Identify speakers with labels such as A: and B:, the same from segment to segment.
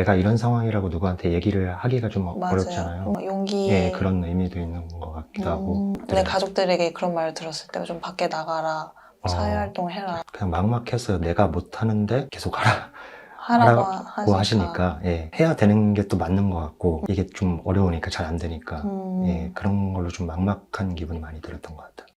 A: 내가 이런 상황이라고 누구한테 얘기를 하기가 좀
B: 맞아요.
A: 어렵잖아요.
B: 용기.
A: 예, 그런 의미도 있는 것 같기도 하고.
B: 내 가족들에게 그런 말을 들었을 때 좀 밖에 나가라, 사회활동을 해라.
A: 그냥 막막해서 내가 못하는데 계속
B: 하라고
A: 하라고 하시니까, 예, 해야 되는 게 또 맞는 것 같고, 이게 좀 어려우니까 잘 안 되니까, 예, 그런 걸로 좀 막막한 기분이 많이 들었던 것 같아요.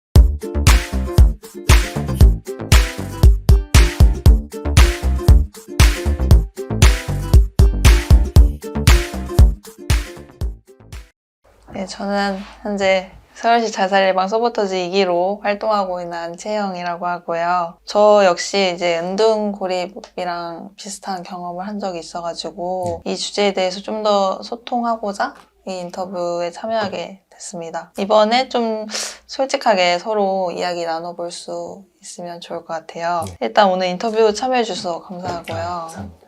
B: 네, 저는 현재 서울시 자살예방 서포터즈 2기로 활동하고 있는 안채영이라고 하고요. 저 역시 이제 은둔고립이랑 비슷한 경험을 한 적이 있어가지고 이 주제에 대해서 좀 더 소통하고자 이 인터뷰에 참여하게 됐습니다. 이번에 좀 솔직하게 서로 이야기 나눠볼 수 있으면 좋을 것 같아요. 일단 오늘 인터뷰 참여해 주셔서 감사하고요.
A: 감사합니다.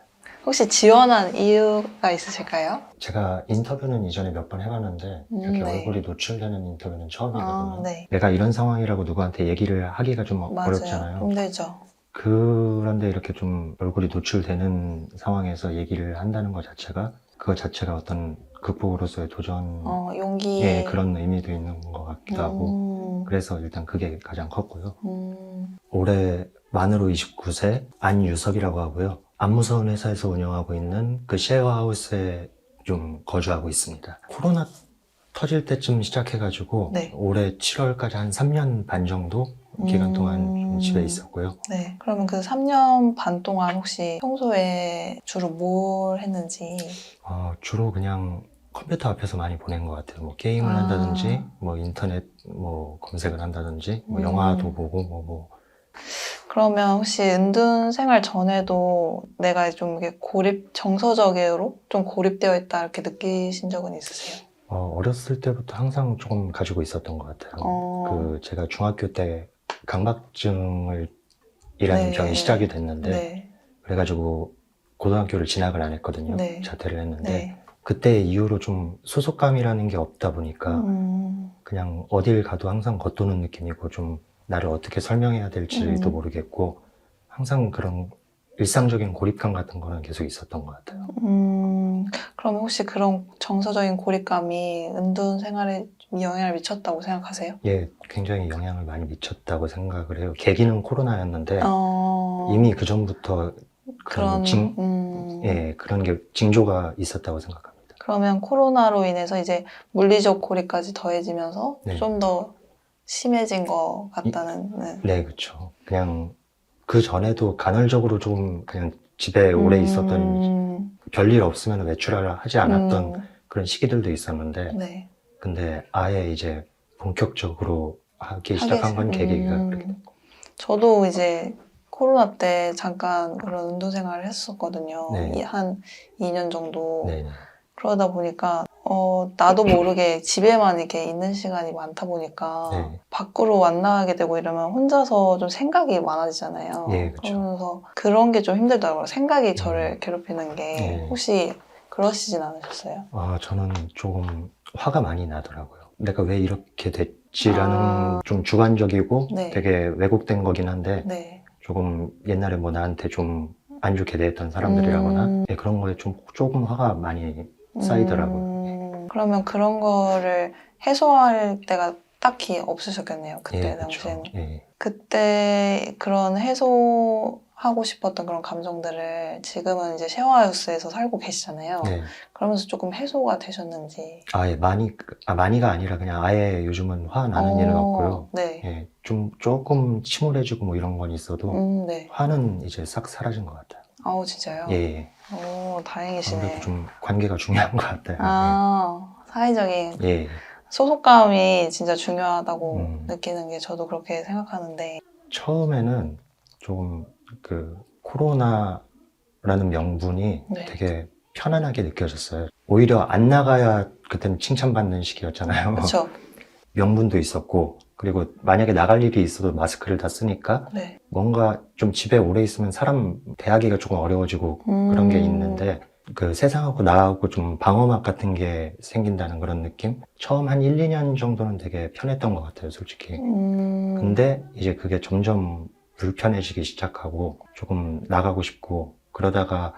B: 혹시 지원한 이유가 있으실까요?
A: 제가 인터뷰는 이전에 몇 번 해봤는데 이렇게
B: 네.
A: 얼굴이 노출되는 인터뷰는 처음이거든요.
B: 네.
A: 내가 이런 상황이라고 누구한테 얘기를 하기가 좀
B: 맞아요.
A: 어렵잖아요.
B: 힘들죠.
A: 그런데 이렇게 좀 얼굴이 노출되는 상황에서 얘기를 한다는 것 자체가 그것 자체가 어떤 극복으로서의 도전
B: 용기.
A: 예, 그런 의미도 있는 것 같기도 하고 그래서 일단 그게 가장 컸고요. 올해 만으로 29세 안유석이라고 하고요. 안 무서운 회사에서 운영하고 있는 그 쉐어하우스에 좀 거주하고 있습니다. 코로나 터질 때쯤 시작해가지고
B: 네.
A: 올해 7월까지 한 3년 반 정도 기간 동안 좀 집에 있었고요.
B: 네. 그러면 그 3년 반 동안 혹시 평소에 주로 뭘 했는지?
A: 주로 그냥 컴퓨터 앞에서 많이 보낸 것 같아요. 뭐 게임을 한다든지, 뭐 인터넷 뭐 검색을 한다든지, 뭐 영화도 보고
B: 그러면 혹시 은둔 생활 전에도 내가 좀 이렇게 정서적으로 좀 고립되어 있다 이렇게 느끼신 적은 있으세요?
A: 어렸을 때부터 항상 조금 가지고 있었던 것 같아요. 제가 중학교 때 강박증을 이라는 병이 시작이 됐는데 그래가지고 고등학교를 진학을 안 했거든요. 자퇴를 했는데 그때 이후로 좀 소속감이라는 게 없다 보니까 그냥 어딜 가도 항상 겉도는 느낌이고 좀 나를 어떻게 설명해야 될지도 모르겠고 항상 그런 일상적인 고립감 같은 거는 계속 있었던 것 같아요.
B: 그럼 혹시 그런 정서적인 고립감이 은둔 생활에 좀 영향을 미쳤다고 생각하세요?
A: 예, 굉장히 영향을 많이 미쳤다고 생각을 해요. 계기는 코로나였는데 이미 그 전부터 그런 그런 게 징조가 있었다고 생각합니다.
B: 그러면 코로나로 인해서 이제 물리적 고립까지 더해지면서 좀 더 심해진 것 같다는.
A: 네, 그렇죠. 그냥 그 전에도 간헐적으로 좀 그냥 집에 오래 있었던 별일 없으면 외출을 하지 않았던 그런 시기들도 있었는데 근데 아예 이제 본격적으로 하기 시작한 건 계기가 그렇게 된 거예요.
B: 저도 이제 코로나 때 잠깐 그런 운동 생활을 했었거든요. 한 2년 정도. 그러다 보니까 나도 모르게 집에만 이렇게 있는 시간이 많다 보니까 밖으로 안 나가게 되고 이러면 혼자서 좀 생각이 많아지잖아요. 그러면서 그런 게 좀 힘들더라고요. 생각이 저를 괴롭히는 게. 혹시 그러시진 않으셨어요?
A: 저는 조금 화가 많이 나더라고요. 내가 왜 이렇게 됐지라는 좀 주관적이고 되게 왜곡된 거긴 한데 조금 옛날에 뭐 나한테 좀 안 좋게 대했던 사람들이라거나 그런 거에 조금 화가 많이 쌓이더라고요.
B: 그러면 그런 거를 해소할 때가 딱히 없으셨겠네요. 그때 당시에는. 그때 그런 해소하고 싶었던 그런 감정들을 지금은 이제 쉐어하우스에서 살고 계시잖아요. 그러면서 조금 해소가 되셨는지.
A: 많이가 아니라 그냥 아예 요즘은 화 나는 일은 없고요. 조금 침울해지고 뭐 이런 건 있어도 화는 이제 싹 사라진 것 같아요.
B: 진짜요?
A: 예.
B: 다행이시네.
A: 아무래도 좀 관계가 중요한 것 같아요.
B: 사회적인 소속감이 진짜 중요하다고 느끼는 게 저도 그렇게 생각하는데.
A: 처음에는 조금 그 코로나라는 명분이 되게 편안하게 느껴졌어요. 오히려 안 나가야 그때는 칭찬받는 시기였잖아요.
B: 그렇죠.
A: 명분도 있었고 그리고 만약에 나갈 일이 있어도 마스크를 다 쓰니까 뭔가 좀 집에 오래 있으면 사람 대하기가 조금 어려워지고 그런 게 있는데 그 세상하고 나하고 좀 방어막 같은 게 생긴다는 그런 느낌? 처음 한 1, 2년 정도는 되게 편했던 것 같아요, 솔직히. 근데 이제 그게 점점 불편해지기 시작하고 조금 나가고 싶고 그러다가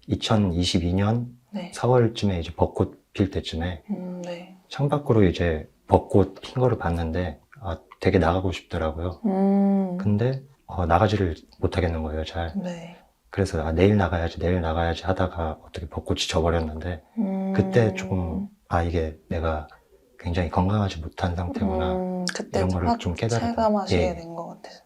A: 2022년
B: 네.
A: 4월쯤에 이제 벚꽃 필 때쯤에
B: 네.
A: 창밖으로 이제 벚꽃 핀 거를 봤는데 되게 나가고 싶더라고요. 근데 나가지를 못하겠는 거예요, 잘.
B: 네.
A: 그래서 내일 나가야지 하다가 어떻게 벚꽃이 져버렸는데 그때 조금 이게 내가 굉장히 건강하지 못한 상태구나
B: 그때
A: 이런 거를
B: 확
A: 좀 깨달았다.
B: 체감하시게
A: 예.
B: 된 것 같아요.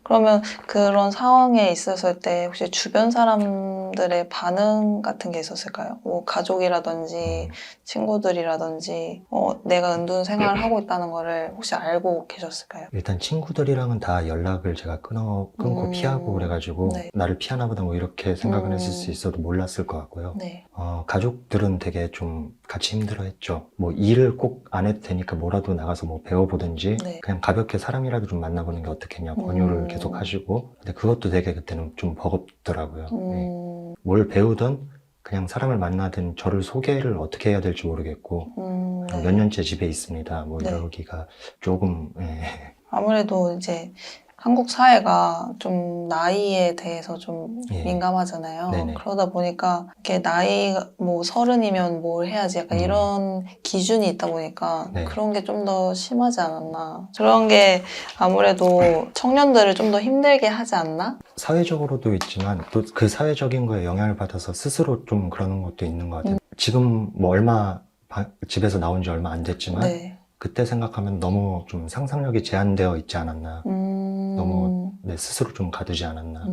B: 그러면 그런 상황에 있었을 때 혹시 주변 사람들의 반응 같은 게 있었을까요? 뭐 가족이라든지 친구들이라든지 내가 은둔 생활을 하고 있다는 거를 혹시 알고 계셨을까요?
A: 일단 친구들이랑은 다 연락을 제가 끊고 피하고 그래가지고
B: 네.
A: 나를 피하나 보다 뭐 이렇게 생각을 했을 수 있어도 몰랐을 것 같고요.
B: 네.
A: 가족들은 되게 좀 같이 힘들어했죠. 뭐 일을 꼭 안 해도 되니까 뭐라도 나가서 뭐 배워보든지
B: 네.
A: 그냥 가볍게 사람이라도 좀 만나보는 게 어떻겠냐 권유를 계속 하시고 근데 그것도 되게 그때는 좀 버겁더라고요. 네. 뭘 배우든 그냥 사람을 만나든 저를 소개를 어떻게 해야 될지 모르겠고
B: 네.
A: 몇 년째 집에 있습니다. 뭐
B: 네.
A: 이러기가 조금
B: 아무래도 이제 한국 사회가 좀 나이에 대해서 좀
A: 예.
B: 민감하잖아요.
A: 네네.
B: 그러다 보니까 이렇게 나이 뭐 30이면 뭘 해야지 약간 이런 기준이 있다 보니까
A: 네.
B: 그런 게 좀 더 심하지 않았나. 그런 게 아무래도 청년들을 좀 더 힘들게 하지 않나?
A: 사회적으로도 있지만 또 그 사회적인 거에 영향을 받아서 스스로 좀 그러는 것도 있는 것 같아요. 지금 뭐 집에서 나온 지 얼마 안 됐지만
B: 네.
A: 그때 생각하면 너무 좀 상상력이 제한되어 있지 않았나. 너무 내 스스로 좀 가두지 않았나.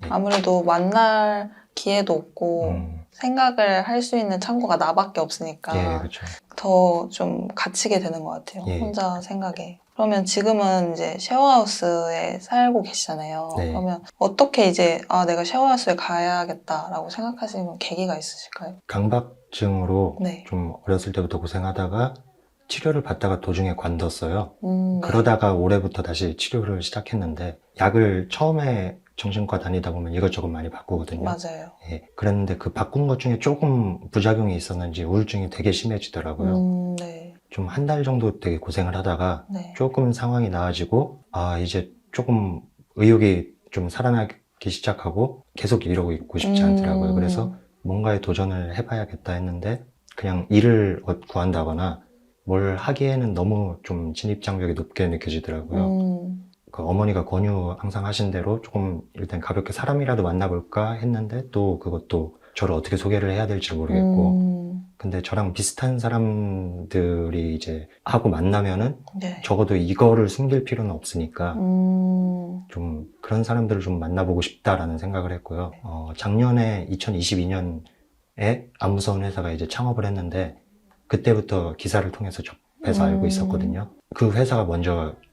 A: 예.
B: 아무래도 만날 기회도 없고 생각을 할 수 있는 창구가 나밖에 없으니까
A: 예, 그렇죠.
B: 더 좀 갇히게 되는 것 같아요.
A: 예.
B: 혼자 생각에. 그러면 지금은 이제 쉐어하우스에 살고 계시잖아요.
A: 네.
B: 그러면 어떻게 이제 내가 쉐어하우스에 가야겠다라고 생각하시는 계기가 있으실까요?
A: 강박증으로
B: 네.
A: 좀 어렸을 때부터 고생하다가 치료를 받다가 도중에 관뒀어요.
B: 네.
A: 그러다가 올해부터 다시 치료를 시작했는데 약을 처음에 정신과 다니다 보면 이것저것 많이 바꾸거든요.
B: 맞아요.
A: 예, 그랬는데 그 바꾼 것 중에 조금 부작용이 있었는지 우울증이 되게 심해지더라고요.
B: 네.
A: 좀 한 달 정도 되게 고생을 하다가
B: 네.
A: 조금 상황이 나아지고 이제 조금 의욕이 좀 살아나기 시작하고 계속 이러고 있고 싶지 않더라고요. 그래서 뭔가에 도전을 해봐야겠다 했는데 그냥 일을 구한다거나 뭘 하기에는 너무 좀 진입장벽이 높게 느껴지더라고요. 그 어머니가 권유 항상 하신 대로 조금 일단 가볍게 사람이라도 만나볼까 했는데 또 그것도 저를 어떻게 소개를 해야 될지 모르겠고 근데 저랑 비슷한 사람들이 이제 하고 만나면은
B: 네.
A: 적어도 이거를 숨길 필요는 없으니까 좀 그런 사람들을 좀 만나보고 싶다라는 생각을 했고요. 작년에 2022년에 안무서운 회사가 이제 창업을 했는데 그때부터 기사를 통해서 접해서 알고 있었거든요. 그 회사가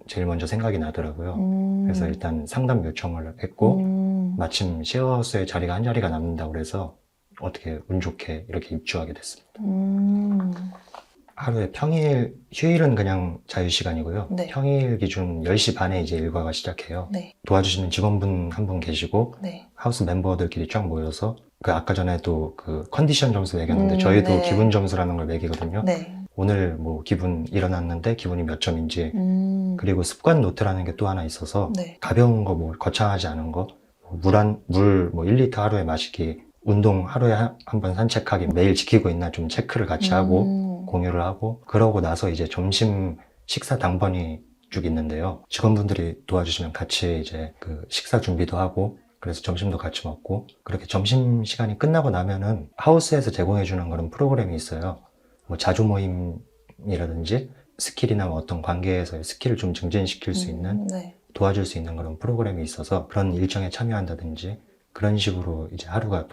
A: 제일 먼저 생각이 나더라고요. 그래서 일단 상담 요청을 했고 마침 쉐어하우스에 자리가 한 자리가 남는다고 그래서 어떻게 운 좋게 이렇게 입주하게 됐습니다. 하루에 휴일은 그냥 자유시간이고요.
B: 네.
A: 평일 기준 10시 반에 이제 일과가 시작해요.
B: 네.
A: 도와주시는 직원분 한 분 계시고
B: 네.
A: 하우스 멤버들끼리 쫙 모여서 아까 전에도 그 컨디션 점수 매겼는데 저희도
B: 네.
A: 기분 점수라는 걸 매기거든요.
B: 네.
A: 오늘 뭐 일어났는데 기분이 몇 점인지 그리고 습관 노트라는 게 또 하나 있어서
B: 네.
A: 가벼운 거 뭐 거창하지 않은 거 물 뭐 1리터 하루에 마시기 운동 하루에 한 번 산책하기 매일 지키고 있나 좀 체크를 같이 하고 공유를 하고 그러고 나서 이제 점심 식사 당번이 쭉 있는데요. 직원분들이 도와주시면 같이 이제 그 식사 준비도 하고 그래서 점심도 같이 먹고 그렇게 점심 시간이 끝나고 나면은 하우스에서 제공해주는 그런 프로그램이 있어요. 뭐 자주 모임이라든지 스킬이나 어떤 관계에서의 스킬을 좀 증진시킬 수 있는
B: 네.
A: 도와줄 수 있는 그런 프로그램이 있어서 그런 일정에 참여한다든지 그런 식으로 이제 하루가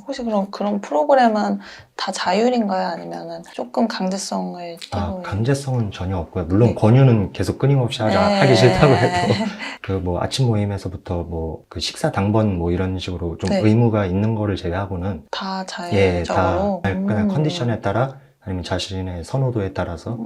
B: 혹시 그런 프로그램은 다 자율인가요? 아니면은 조금 강제성을 띠고
A: 강제성은 전혀 없고요. 물론
B: 네.
A: 권유는 계속 끊임없이
B: 네.
A: 하기 싫다고 해도 그 뭐 아침 모임에서부터 뭐 그 식사 당번 뭐 이런 식으로 좀
B: 네.
A: 의무가 있는 거를 제외하고는
B: 다 자율적으로?
A: 그냥 컨디션에 따라 아니면 자신의 선호도에 따라서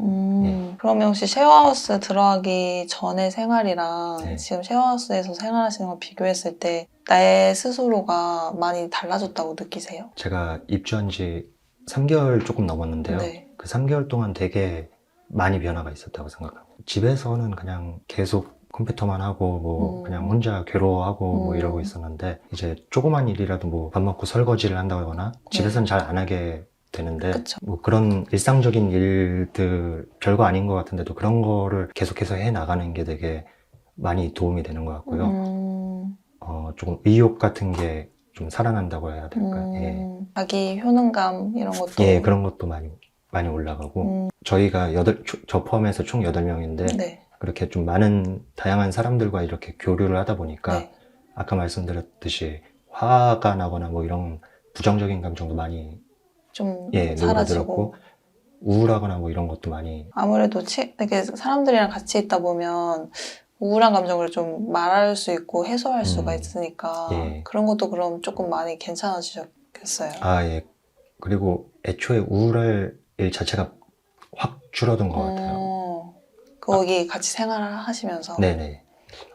B: 그러면 혹시 쉐어하우스 들어가기 전의 생활이랑
A: 네.
B: 지금 쉐어하우스에서 생활하시는 걸 비교했을 때 나의 스스로가 많이 달라졌다고 느끼세요?
A: 제가 입주한 지 3개월 조금 넘었는데요.
B: 네.
A: 그 3개월 동안 되게 많이 변화가 있었다고 생각합니다. 집에서는 그냥 계속 컴퓨터만 하고 뭐 그냥 혼자 괴로워하고 뭐 이러고 있었는데 이제 조그만 일이라도 뭐 밥 먹고 설거지를 한다거나 집에서는 잘 안 하게 되는데
B: 그쵸.
A: 뭐 그런 일상적인 일들 별거 아닌 것 같은데도 그런 거를 계속해서 해 나가는 게 되게 많이 도움이 되는 것 같고요. 조금 의욕 같은 게 좀 살아난다고 해야 될까요? 예.
B: 자기 효능감 이런 것도.
A: 예, 그런 것도 많이 올라가고 저희가 저 포함해서 총 8명인데
B: 네.
A: 그렇게 좀 많은 다양한 사람들과 이렇게 교류를 하다 보니까
B: 네.
A: 아까 말씀드렸듯이 화가 나거나 뭐 이런 부정적인 감정도 많이
B: 좀
A: 누그러들었고
B: 사라지고.
A: 우울하거나 뭐 이런 것도 많이
B: 아무래도 이렇게 사람들이랑 같이 있다 보면 우울한 감정을 좀 말할 수 있고 해소할 수가 있으니까
A: 예.
B: 그런 것도 그럼 조금 많이 괜찮아지셨겠어요.
A: 예. 그리고 애초에 우울할 일 자체가 확 줄어든 것 같아요.
B: 거기 같이 생활을 하시면서
A: 네네.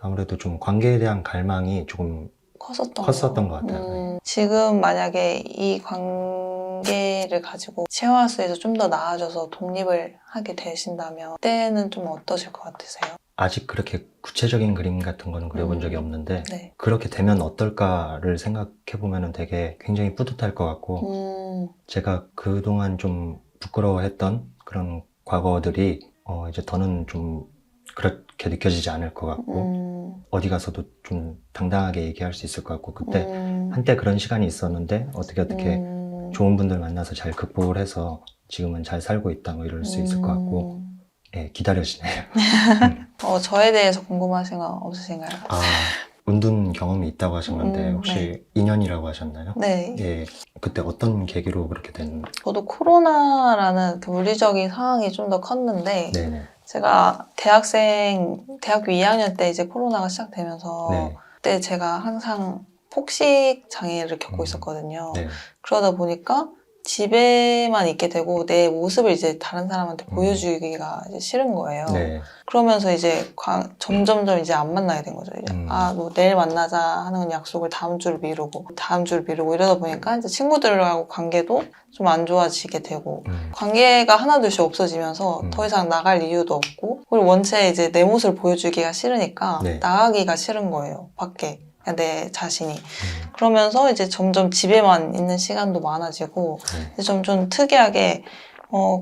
A: 아무래도 좀 관계에 대한 갈망이 조금 컸었던 것 같아요.
B: 지금 만약에 이 관계를 가지고 체화수에서 좀 더 나아져서 독립을 하게 되신다면 그때는 좀 어떠실 것 같으세요?
A: 아직 그렇게 구체적인 그림 같은 거는 그려본 적이 없는데
B: 네.
A: 그렇게 되면 어떨까를 생각해보면 되게 굉장히 뿌듯할 것 같고 제가 그동안 좀 부끄러워했던 그런 과거들이 이제 더는 좀 그렇게 느껴지지 않을 것 같고 어디 가서도 좀 당당하게 얘기할 수 있을 것 같고 그때 한때 그런 시간이 있었는데 어떻게 좋은 분들 만나서 잘 극복을 해서 지금은 잘 살고 있다 뭐 이럴 수 있을 것 같고 예, 기다려지네요.
B: 저에 대해서 궁금하신 거 없으신가요?
A: 은둔 경험이 있다고 하셨는데 혹시
B: 네.
A: 2년이라고 하셨나요?
B: 네.
A: 예, 그때 어떤 계기로 그렇게 된?
B: 저도 코로나라는 그 물리적인 상황이 좀 더 컸는데
A: 네네.
B: 제가 대학교 2학년 때 이제 코로나가 시작되면서
A: 네.
B: 그때 제가 항상 폭식 장애를 겪고 있었거든요.
A: 네.
B: 그러다 보니까 집에만 있게 되고 내 모습을 이제 다른 사람한테 보여주기가 이제 싫은 거예요.
A: 네.
B: 그러면서 이제 점점점 이제 안 만나게 된 거죠. 이제 뭐 내일 만나자 하는 약속을 다음 주를 미루고 이러다 보니까 이제 친구들하고 관계도 좀 안 좋아지게 되고 관계가 하나둘씩 없어지면서 더 이상 나갈 이유도 없고 그리고 원체 이제 내 모습을 보여주기가 싫으니까
A: 네.
B: 나가기가 싫은 거예요. 밖에. 내 자신이. 그러면서 이제 점점 집에만 있는 시간도 많아지고 이제 좀 특이하게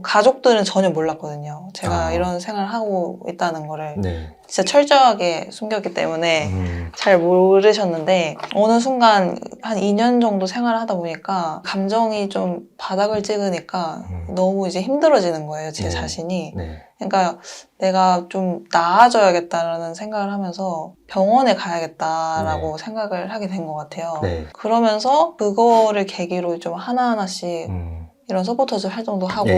B: 가족들은 전혀 몰랐거든요. 제가 이런 생활을 하고 있다는 거를
A: 네.
B: 진짜 철저하게 숨겼기 때문에 잘 모르셨는데 어느 순간 한 2년 정도 생활을 하다 보니까 감정이 좀 바닥을 찍으니까 너무 이제 힘들어지는 거예요. 제 자신이.
A: 네.
B: 그러니까 내가 좀 나아져야겠다라는 생각을 하면서 병원에 가야겠다라고 생각을 하게 된 것 같아요.
A: 네.
B: 그러면서 그거를 계기로 좀 하나하나씩 이런 서포터즈 활동도 하고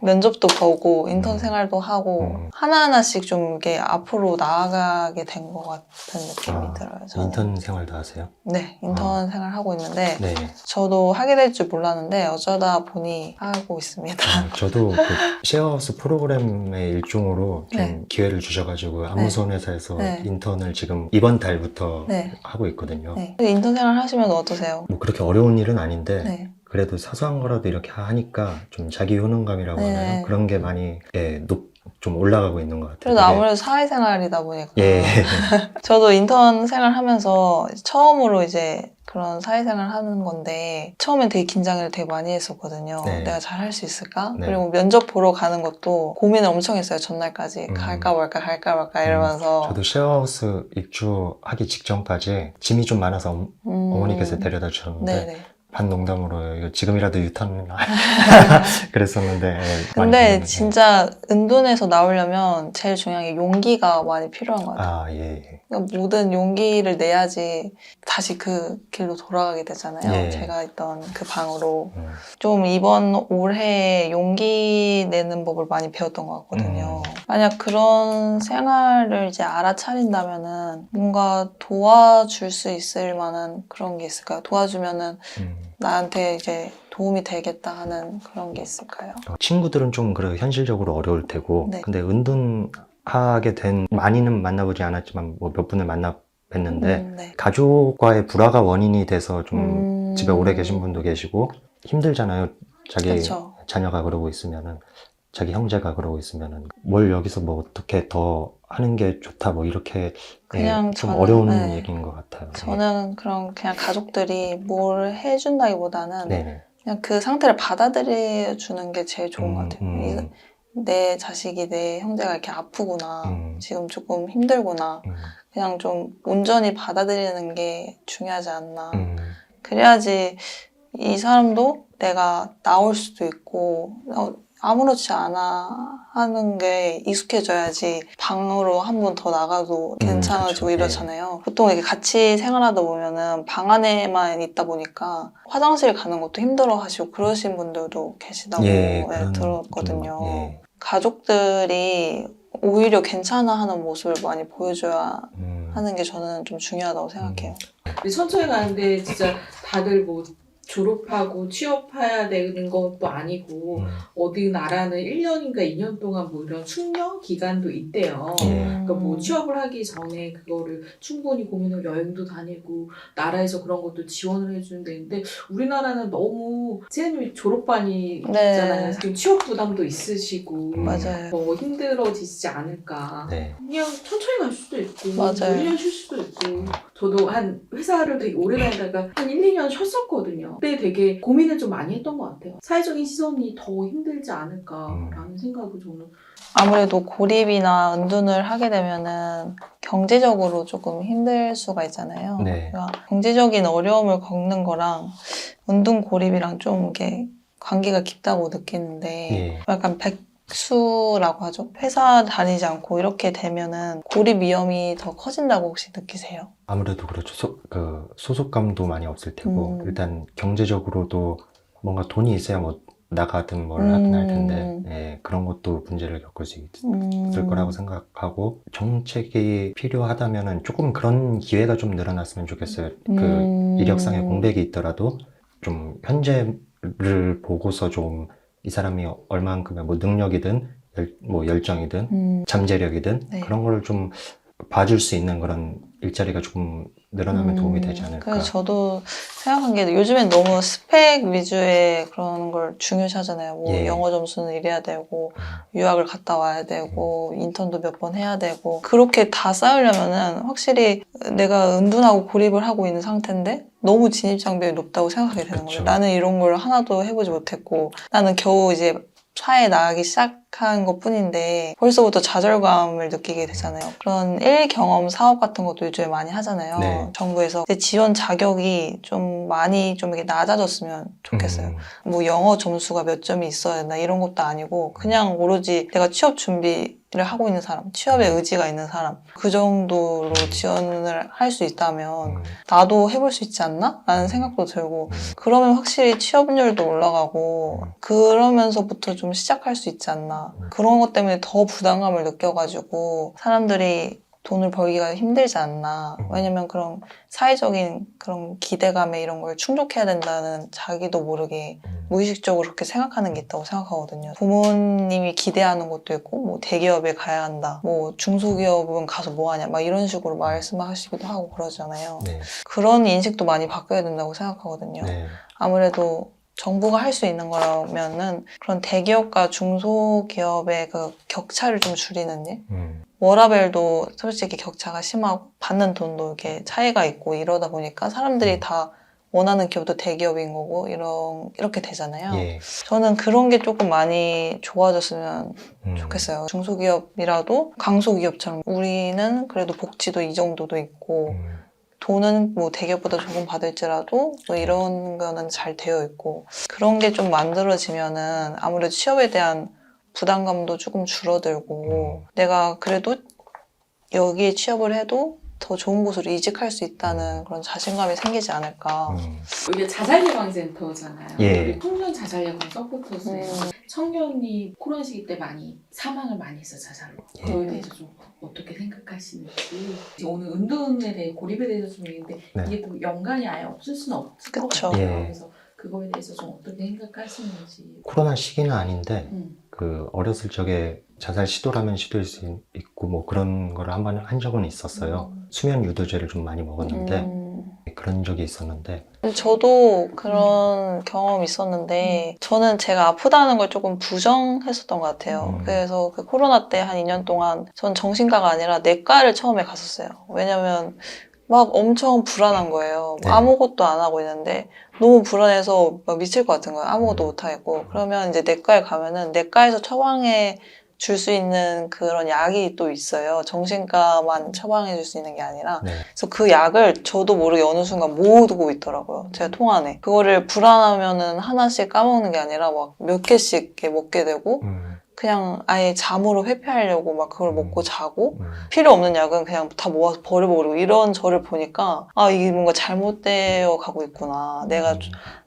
B: 면접도 보고 인턴 생활도 하고 하나하나씩 좀 이렇게 앞으로 나아가게 된 것 같은 느낌이 들어요. 저는.
A: 인턴 생활도 하세요?
B: 네, 인턴 생활 하고 있는데
A: 네.
B: 저도 하게 될 줄 몰랐는데 어쩌다 보니 하고 있습니다.
A: 저도 그 셰어하우스 프로그램의 일종으로 좀 기회를 주셔가지고 아무손 회사에서 인턴을 지금 이번 달부터 하고 있거든요.
B: 네. 인턴 생활 하시면 어떠세요?
A: 뭐 그렇게 어려운 일은 아닌데
B: 네.
A: 그래도 사소한 거라도 이렇게 하니까 좀 자기 효능감이라고 하나요? 그런 게 많이 좀 올라가고 있는 것 같아요.
B: 그래도 아무래도 사회생활이다 보니까
A: 예.
B: 저도 인턴 생활 하면서 처음으로 이제 그런 사회생활 하는 건데 처음엔 되게 긴장을 되게 많이 했었거든요. 내가 잘 할 수 있을까? 그리고 면접 보러 가는 것도 고민을 엄청 했어요. 전날까지 갈까 말까 이러면서
A: 저도 셰어하우스 입주하기 직전까지 짐이 좀 많아서 어머니께서 데려다 주셨는데 반 농담으로 이거 지금이라도 유턴 그랬었는데
B: 근데 진짜 은둔에서 나오려면 제일 중요한 게 용기가 많이 필요한 것 같아요. 그러니까 모든 용기를 내야지 다시 그 길로 돌아가게 되잖아요. 제가 있던 그 방으로 좀 이번 올해 용기 내는 법을 많이 배웠던 것 같거든요. 만약 그런 생활을 이제 알아차린다면은 뭔가 도와줄 수 있을 만한 그런 게 있을까요? 도와주면은 나한테 이제 도움이 되겠다 하는 그런 게 있을까요?
A: 친구들은 좀 현실적으로 어려울 테고 근데 은둔하게 된 많이는 만나보지 않았지만 뭐 몇 분을 만나뵀는데 가족과의 불화가 원인이 돼서 좀 집에 오래 계신 분도 계시고 힘들잖아요. 자기 자녀가 그러고 있으면은 자기 형제가 그러고 있으면은 뭘 여기서 뭐 어떻게 더 하는 게 좋다 뭐 이렇게
B: 그냥
A: 좀
B: 저는,
A: 어려운
B: 네.
A: 얘기인 것 같아요.
B: 저는 그냥 가족들이 뭘 해준다기보다는
A: 네네.
B: 그냥 그 상태를 받아들여 주는 게 제일 좋은 것 같아요. 내 자식이, 내 형제가 이렇게 아프구나, 지금 조금 힘들구나, 그냥 좀 온전히 받아들이는 게 중요하지 않나. 그래야지 이 사람도 내가 나올 수도 있고, 아무렇지 않아 하는 게 익숙해져야지 방으로 한 번 더 나가도 괜찮아지고
A: 그렇죠.
B: 이러잖아요. 보통 이렇게 같이 생활하다 보면은 방 안에만 있다 보니까 화장실 가는 것도 힘들어 하시고 그러신 분들도 계시다고 들었거든요. 가족들이 오히려 괜찮아 하는 모습을 많이 보여줘야 하는 게 저는 좀 중요하다고 생각해요.
C: 근데 천천히 가는데 진짜 다들 뭐 졸업하고 취업해야 되는 것도 아니고 어디 나라는 1년인가 2년 동안 뭐 이런 숙려 기간도 있대요. 그러니까 뭐 취업을 하기 전에 그거를 충분히 고민하고 여행도 다니고 나라에서 그런 것도 지원을 해주는 데인데 우리나라는 너무 선생님이 졸업반이잖아요. 지금 취업 부담도 있으시고
B: 맞아요.
C: 더 힘들어지지 않을까. 그냥 천천히 갈 수도 있고 뭐 1년 쉴 수도 있고 저도 한 회사를 되게 오래 다니다가 한 1, 2년 쉬었었거든요. 그때 되게 고민을 좀 많이 했던 것 같아요. 사회적인 시선이 더 힘들지 않을까라는 생각을 저는.
B: 아무래도 고립이나 은둔을 하게 되면은 경제적으로 조금 힘들 수가 있잖아요. 그러니까 경제적인 어려움을 겪는 거랑 은둔 고립이랑 좀 이게 관계가 깊다고 느끼는데 약간 백수라고 하죠. 회사 다니지 않고 이렇게 되면은 고립 위험이 더 커진다고 혹시 느끼세요?
A: 아무래도 그렇죠. 소속감도 많이 없을 테고 일단 경제적으로도 뭔가 돈이 있어야 뭐 나가든 뭘 하든 할 텐데 그런 것도 문제를 겪을 수 있을 거라고 생각하고 정책이 필요하다면은 조금 그런 기회가 좀 늘어났으면 좋겠어요. 그 이력상에 공백이 있더라도 좀 현재를 보고서 좀 이 사람이 얼만큼의 뭐 능력이든 뭐 열정이든 잠재력이든 그런 거를 좀 봐줄 수 있는 그런 일자리가 조금 늘어나면 도움이 되지 않을까.
B: 그래서 저도 생각한 게 요즘엔 너무 스펙 위주의 그런 걸 중요시 하잖아요. 뭐 영어 점수는 이래야 되고 유학을 갔다 와야 되고 인턴도 몇 번 해야 되고 그렇게 다 쌓으려면은 확실히 내가 은둔하고 고립을 하고 있는 상태인데 너무 진입장벽이 높다고 생각하게 되는 거예요. 나는 이런 걸 하나도 해보지 못했고 나는 겨우 이제 사회에 나가기 시작한 것 뿐인데 벌써부터 좌절감을 느끼게 되잖아요. 그런 일경험 사업 같은 것도 요즘에 많이 하잖아요. 정부에서. 근데 지원 자격이 좀 많이 좀 이렇게 낮아졌으면 좋겠어요. 뭐 영어 점수가 몇 점이 있어야 된다 이런 것도 아니고 그냥 오로지 내가 취업 준비를 하고 있는 사람, 취업에 의지가 있는 사람 그 정도로 지원을 할 수 있다면 나도 해볼 수 있지 않나? 라는 생각도 들고 그러면 확실히 취업률도 올라가고 그러면서부터 좀 시작할 수 있지 않나. 그런 것 때문에 더 부담감을 느껴가지고 사람들이 돈을 벌기가 힘들지 않나. 왜냐면 그런 사회적인 그런 기대감에 이런 걸 충족해야 된다는 자기도 모르게 무의식적으로 그렇게 생각하는 게 있다고 생각하거든요. 부모님이 기대하는 것도 있고 뭐 대기업에 가야 한다. 뭐 중소기업은 가서 뭐 하냐. 막 이런 식으로 말씀하시기도 하고 그러잖아요. 그런 인식도 많이 바뀌어야 된다고 생각하거든요. 아무래도 정부가 할 수 있는 거라면은 그런 대기업과 중소기업의 그 격차를 좀 줄이는 일? 워라밸도 솔직히 격차가 심하고 받는 돈도 이렇게 차이가 있고 이러다 보니까 사람들이 다 원하는 기업도 대기업인 거고 이렇게 되잖아요. 저는 그런 게 조금 많이 좋아졌으면 좋겠어요. 중소기업이라도 강소기업처럼 우리는 그래도 복지도 이 정도도 있고 돈은 뭐 대기업보다 조금 받을지라도 뭐 이런 거는 잘 되어 있고 그런 게 좀 만들어지면은 아무래도 취업에 대한 부담감도 조금 줄어들고 내가 그래도 여기에 취업을 해도 더 좋은 곳으로 이직할 수 있다는 그런 자신감이 생기지 않을까.
C: 이게 자살예방센터잖아요. 우리 청년 자살예방 서포터즈예요. 청년이 코로나 시기 때 많이 사망을 많이 했어 자살로. 그거에 대해서 좀 어떻게 생각하시는지. 오늘 은둔에 대해 고립에 대해서 좀 얘기했는데 이게 또 연관이 아예 없을 수는 없을 것 같아요. 그래서 그거에 대해서 좀 어떻게 생각하시는지.
A: 코로나 시기는 아닌데 그 어렸을 적에 자살 시도라면 시도할 수 있고 뭐 그런 걸 한 번 한 적은 있었어요. 수면 유도제를 좀 많이 먹었는데 그런 적이 있었는데
B: 저도 그런 경험이 있었는데 저는 제가 아프다는 걸 조금 부정했었던 것 같아요. 그래서 그 코로나 때 한 2년 동안 전 정신과가 아니라 내과를 처음에 갔었어요. 왜냐면 막 엄청 불안한 거예요.
A: 네.
B: 아무것도 안 하고 있는데 너무 불안해서 막 미칠 것 같은 거예요. 아무것도 못 하겠고. 그러면 이제 내과에 가면은 내과에서 처방해 줄 수 있는 그런 약이 또 있어요. 정신과만 처방해 줄 수 있는 게 아니라.
A: 네.
B: 그래서 그 약을 저도 모르게 어느 순간 모으고 있더라고요. 제가 통 안에. 그거를 불안하면은 하나씩 까먹는 게 아니라 막 몇 개씩 이렇게 먹게 되고 그냥 아예 잠으로 회피하려고 막 그걸 먹고 자고 필요 없는 약은 그냥 다 모아서 버려버리고 이런 저를 보니까 아 이게 뭔가 잘못되어 가고 있구나. 내가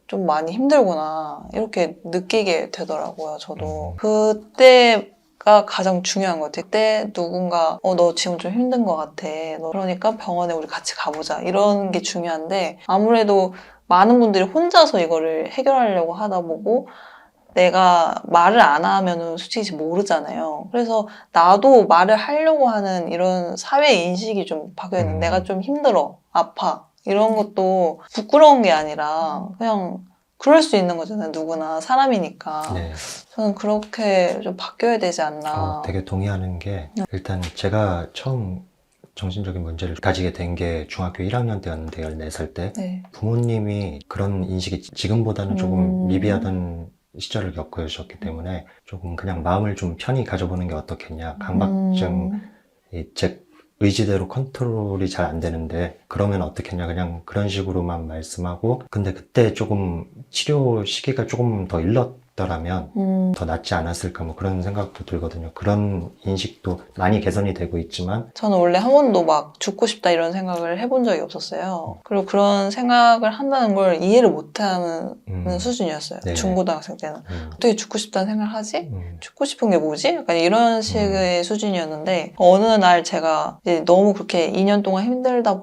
B: 좀 많이 힘들구나. 이렇게 느끼게 되더라고요. 저도. 그때가 가장 중요한 것 같아요. 그때 누군가 너 지금 좀 힘든 것 같아. 너 그러니까 병원에 우리 같이 가보자. 이런 게 중요한데 아무래도 많은 분들이 혼자서 이거를 해결하려고 하다 보고 내가 말을 안 하면은 솔직히 모르잖아요. 그래서 나도 말을 하려고 하는 이런 사회 인식이 좀 바뀌어 있는. 내가 좀 힘들어, 아파 이런 것도 부끄러운 게 아니라 그냥 그럴 수 있는 거잖아요. 누구나 사람이니까.
A: 네.
B: 저는 그렇게 좀 바뀌어야 되지 않나.
A: 되게 동의하는 게 일단 제가 처음 정신적인 문제를 가지게 된 게 중학교 1학년 때였는데 14살 때
B: 네.
A: 부모님이 그런 인식이 지금보다는 조금 미비하던 시절을 겪으셨기 때문에 조금 그냥 마음을 좀 편히 가져보는 게 어떻겠냐. 강박증, 제 의지대로 컨트롤이 잘 안 되는데 그러면 어떻겠냐. 그냥 그런 식으로만 말씀하고 근데 그때 조금 치료 시기가 조금 더 일렀더라면 더 낫지 않았을까 뭐 그런 생각도 들거든요. 그런 인식도 많이 개선이 되고 있지만
B: 저는 원래 한 번도 막 죽고 싶다 이런 생각을 해본 적이 없었어요. 그리고 그런 생각을 한다는 걸 이해를 못하는 수준이었어요.
A: 네네.
B: 중고등학생 때는. 어떻게 죽고 싶다는 생각을 하지?
A: 음.
B: 죽고 싶은 게 뭐지? 약간 이런 식의 수준이었는데 어느 날 제가 이제 너무 그렇게 2년 동안 힘들다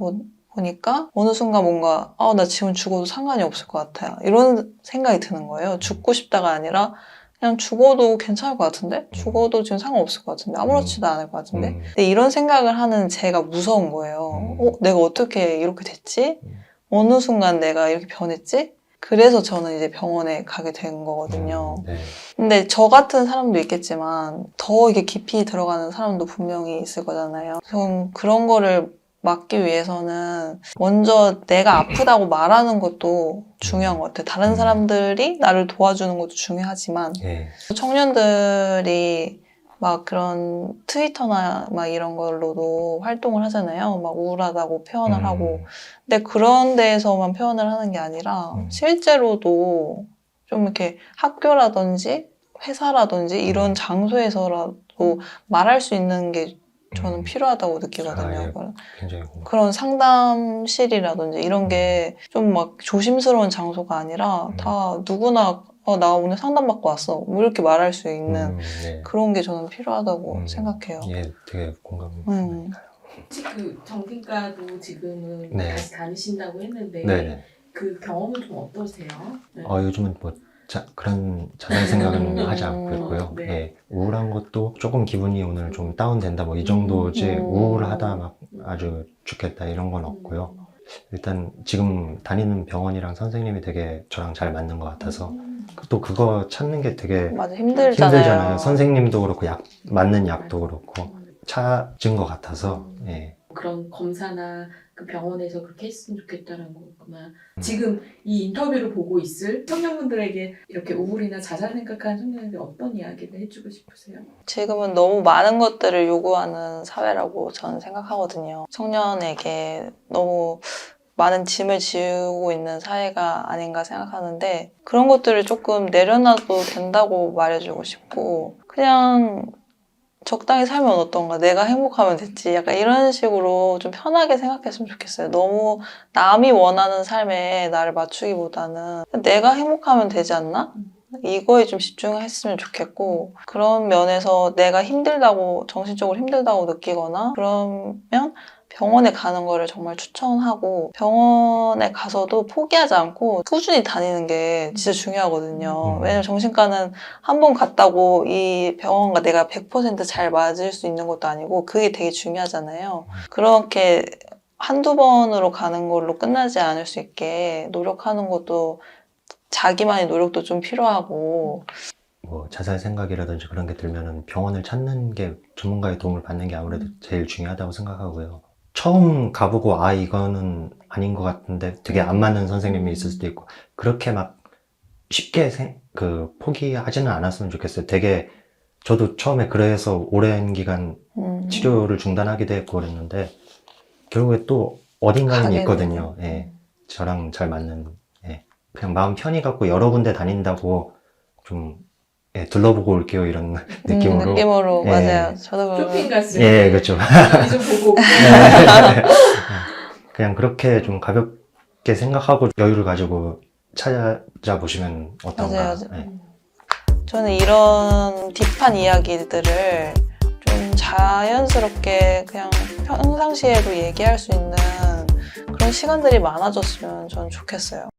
B: 보니까 어느 순간 뭔가 나 지금 죽어도 상관이 없을 것 같아요. 이런 생각이 드는 거예요. 죽고 싶다가 아니라 그냥 죽어도 괜찮을 것 같은데? 죽어도 지금 상관없을 것 같은데? 아무렇지도 않을 것 같은데? 근데 이런 생각을 하는 제가 무서운 거예요. 내가 어떻게 이렇게 됐지? 어느 순간 내가 이렇게 변했지? 그래서 저는 이제 병원에 가게 된 거거든요.
A: 네.
B: 근데 저 같은 사람도 있겠지만 더 이게 깊이 들어가는 사람도 분명히 있을 거잖아요. 전 그런 거를 막기 위해서는 먼저 내가 아프다고 말하는 것도 중요한 것 같아요. 다른 사람들이 나를 도와주는 것도 중요하지만
A: 예.
B: 청년들이 막 그런 트위터나 막 이런 걸로도 활동을 하잖아요. 막 우울하다고 표현을 하고. 근데 그런 데에서만 표현을 하는 게 아니라 실제로도 좀 이렇게 학교라든지 회사라든지 이런 장소에서라도 말할 수 있는 게 저는 필요하다고 느끼거든요.
A: 굉장히
B: 그런 상담실이라든지 이런 게 좀 막 조심스러운 장소가 아니라 다 누구나 나 오늘 상담받고 왔어. 뭐 이렇게 말할 수 있는
A: 네.
B: 그런 게 저는 필요하다고 생각해요.
A: 예, 되게 공감이 가요.
C: 혹시 그 정신과도 지금은
A: 네.
C: 다시 다니신다고 했는데
A: 네네.
C: 그 경험은 좀 어떠세요? 네.
A: 요즘은 뭐 그런 자살 생각은 하지 않고 있고요.
C: 네.
A: 예, 우울한 것도 조금 기분이 오늘 좀 다운된다 뭐 이 정도지 우울하다 막 아주 죽겠다 이런 건 없고요. 일단 지금 다니는 병원이랑 선생님이 되게 저랑 잘 맞는 것 같아서 또 그거 찾는 게 되게
B: 맞아, 힘들잖아요.
A: 선생님도 그렇고 맞는 약도 그렇고 찾은 것 같아서 예.
C: 그런 검사나 그 병원에서 그렇게 했으면 좋겠다는 거구나. 지금 이 인터뷰를 보고 있을 청년분들에게 이렇게 우울이나 자살 생각하는 청년에게 어떤 이야기를 해주고 싶으세요?
B: 지금은 너무 많은 것들을 요구하는 사회라고 저는 생각하거든요. 청년에게 너무 많은 짐을 지우고 있는 사회가 아닌가 생각하는데 그런 것들을 조금 내려놔도 된다고 말해주고 싶고 그냥 적당히 살면 어떤가, 내가 행복하면 됐지, 약간 이런 식으로 좀 편하게 생각했으면 좋겠어요. 너무 남이 원하는 삶에 나를 맞추기보다는 내가 행복하면 되지 않나? 이거에 좀 집중했으면 좋겠고, 그런 면에서 내가 힘들다고, 정신적으로 힘들다고 느끼거나 그러면 병원에 가는 거를 정말 추천하고, 병원에 가서도 포기하지 않고 꾸준히 다니는 게 진짜 중요하거든요. 왜냐면 정신과는 한 번 갔다고 이 병원과 내가 100% 잘 맞을 수 있는 것도 아니고 그게 되게 중요하잖아요. 그렇게 한두 번으로 가는 걸로 끝나지 않을 수 있게 노력하는 것도 자기만의 노력도 좀 필요하고
A: 뭐 자살 생각이라든지 그런 게 들면은 병원을 찾는 게 전문가의 도움을 받는 게 아무래도 제일 중요하다고 생각하고요. 처음 가보고 이거는 아닌 것 같은데 되게 안 맞는 선생님이 있을 수도 있고 그렇게 막 쉽게 포기하지는 않았으면 좋겠어요. 되게 저도 처음에 그래서 오랜 기간 치료를 중단하기도 했고 그랬는데 결국에 또 어딘가는
B: 가게
A: 있거든요. 예, 저랑 잘 맞는. 예, 그냥 마음 편히 갖고 여러 군데 다닌다고 좀 둘러보고 올게요 이런 느낌으로. 예.
B: 맞아요. 저도
C: 쇼핑 갔을
A: 예,
C: 때
A: 그렇죠.
C: 좀 보고 올게.
A: 그냥 그렇게 좀 가볍게 생각하고 여유를 가지고 찾아보시면 어떤가.
B: 맞아요.
A: 예.
B: 저는 이런 딥한 이야기들을 좀 자연스럽게 그냥 평상시에도 얘기할 수 있는 그런 시간들이 많아졌으면 저는 좋겠어요.